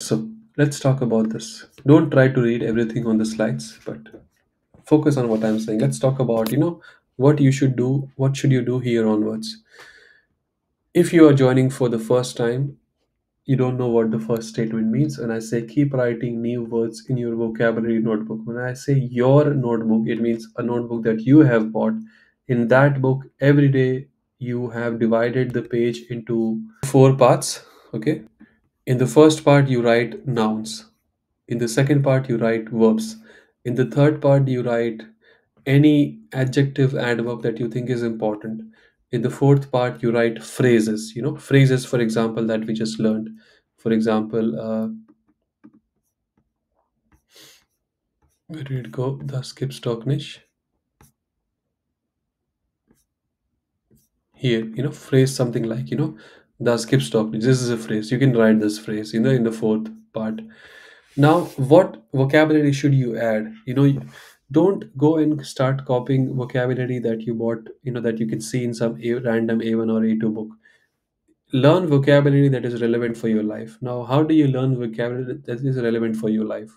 So let's talk about this. Don't try to read everything on the slides, but focus on what I'm saying. Let's talk about, what you should do, what should you do here onwards. If you are joining for the first time, you don't know what the first statement means. And I say keep writing new words in your vocabulary notebook. When I say your notebook, it means a notebook that you have bought. In that book, every day you have divided the page into four parts. Okay. In the first part, you write nouns. In the second part, you write verbs. In the third part, you write any adjective adverb that you think is important. In the fourth part, you write phrases, phrases, for example, that we just learned. For example, where did it go? Das gibt's doch nicht. Here, phrase something like, das gibt's doch nicht. This is a phrase. You can write this phrase, in the fourth part. Now, what vocabulary should you add? Don't go and start copying vocabulary that you bought, that you can see in some random A1 or A2 book. Learn vocabulary that is relevant for your life. Now, how do you learn vocabulary that is relevant for your life?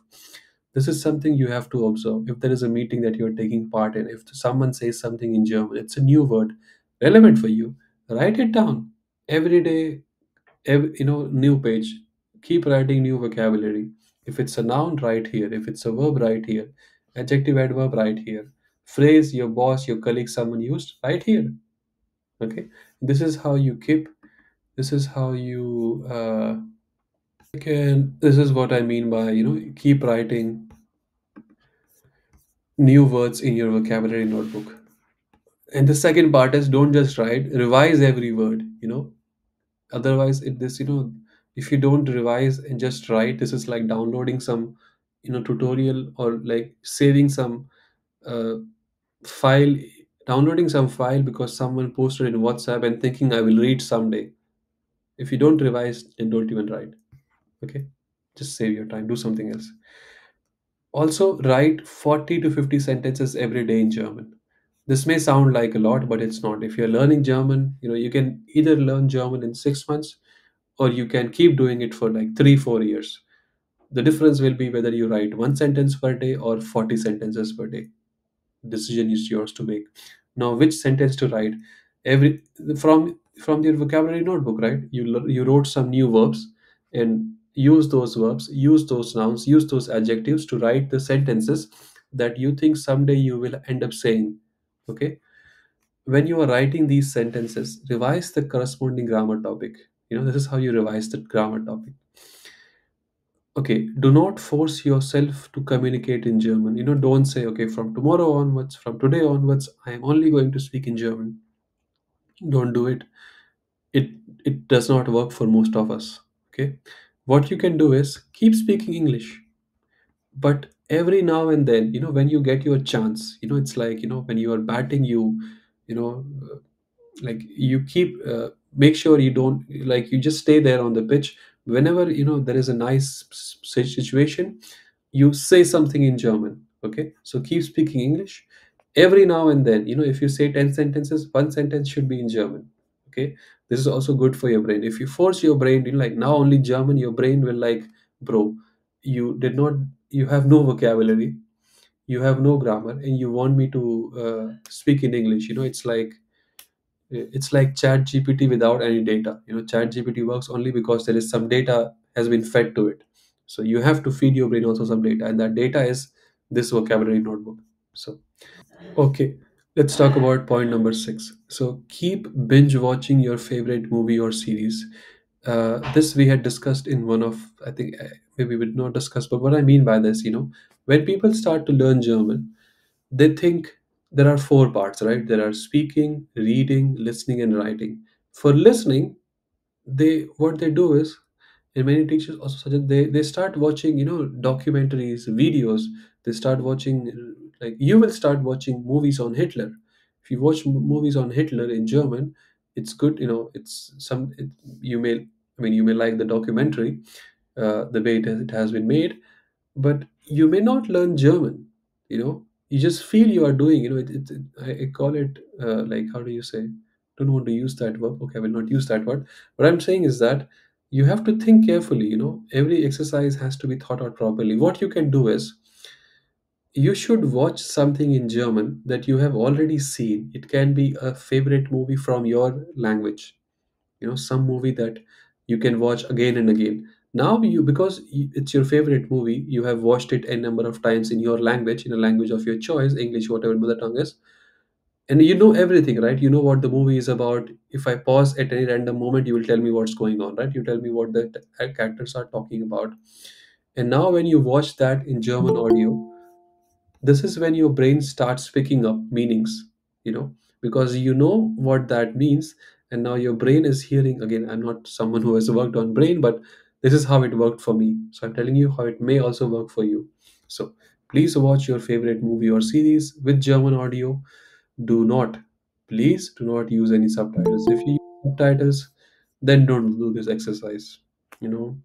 This is something you have to observe. If there is a meeting that you're taking part in, if someone says something in German, it's a new word relevant for you, write it down every day. New page, keep writing new vocabulary. If it's a noun, write here. If it's a verb, write here. Adjective, adverb, write here. Phrase your boss, your colleague, someone used, right here. Okay, this is how you keep. This is how you can. This is what I mean by keep writing new words in your vocabulary notebook. And the second part is don't just write, revise every word. Otherwise, if you don't revise and just write, this is like downloading some tutorial, or like saving some uh, file, downloading some file because someone posted in WhatsApp and thinking I will read someday. If you don't revise, then don't even write. Okay, just save your time, do something else. Also, write 40 to 50 sentences every day in German. This may sound like a lot, but it's not. If you're learning German, you can either learn German in 6 months, or you can keep doing it for like 3 4 years. The difference will be whether you write one sentence per day or 40 sentences per day. Decision is yours to make. Now, which sentence to write? Every from your vocabulary notebook, right? You wrote some new verbs, and use those verbs, use those nouns, use those adjectives to write the sentences that you think someday you will end up saying. Okay, when you are writing these sentences, revise the corresponding grammar topic. This is how you revise the grammar topic. Okay, do not force yourself to communicate in German. Don't say, okay, from tomorrow onwards, from today onwards, I am only going to speak in German. Don't do it. It does not work for most of us. Okay, what you can do is keep speaking English, but every now and then, when you get your chance, it's like, when you are batting, you know like you keep make sure you don't, like, you just stay there on the pitch. Whenever there is a nice situation, you say something in German. Okay, so keep speaking English. Every now and then, if you say 10 sentences, one sentence should be in German. Okay, this is also good for your brain. If you force your brain in like now only German, your brain will like, bro, you did not, you have no vocabulary, you have no grammar, and you want me to speak in English. It's like chat gpt without any data. Chat gpt works only because there is some data has been fed to it. So you have to feed your brain also some data, and that data is this vocabulary notebook. So okay, let's talk about point number 6. So keep binge watching your favorite movie or series. This we had discussed in one of, I think, maybe we did not discuss, but what I mean by this, when people start to learn German, they think there are four parts, right? There are speaking, reading, listening, and writing. For listening, they what they do is, and many teachers also suggest, they start watching documentaries, videos. They start watching, like, you will start watching movies on Hitler. If you watch movies on Hitler in German, it's good. It's you may, I mean, you may like the documentary, the way it has been made, but you may not learn German. You just feel you are doing. I call it, like, how do you say? Don't want to use that verb. Okay, I will not use that word. What I'm saying is that You have to think carefully, every exercise has to be thought out properly. What you can do is, you should watch something in German that you have already seen. It can be a favorite movie from your language, some movie that you can watch again and again. Now you, because it's your favorite movie, you have watched it a number of times in your language, in a language of your choice, English, whatever mother tongue is, and you know everything, right? You know what the movie is about. If I pause at any random moment, you will tell me what's going on, right? You tell me what the characters are talking about. And now when you watch that in German audio, this is when your brain starts picking up meanings, you know because you know what that means. And now your brain is hearing. Again, I'm not someone who has worked on brain, but this is how it worked for me, so I'm telling you how it may also work for you. So please watch your favorite movie or series with German audio. Do not, please do not use any subtitles. If you use subtitles, then don't do this exercise. you know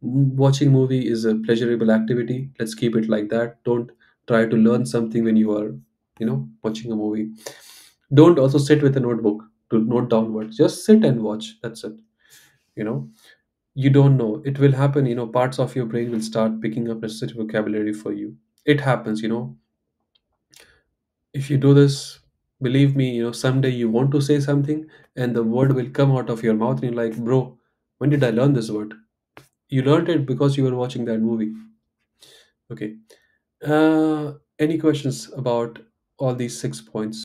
Watching movie is a pleasurable activity. Let's keep it like that. Don't try to learn something when you are, watching a movie. Don't also sit with a notebook to note down words. Just sit and watch. That's it. You know, you don't know. It will happen. Parts of your brain will start picking up necessary vocabulary for you. It happens. If you do this, believe me, someday you want to say something and the word will come out of your mouth and you're like, bro, when did I learn this word? You learned it because you were watching that movie. Okay. Any questions about all these 6 points?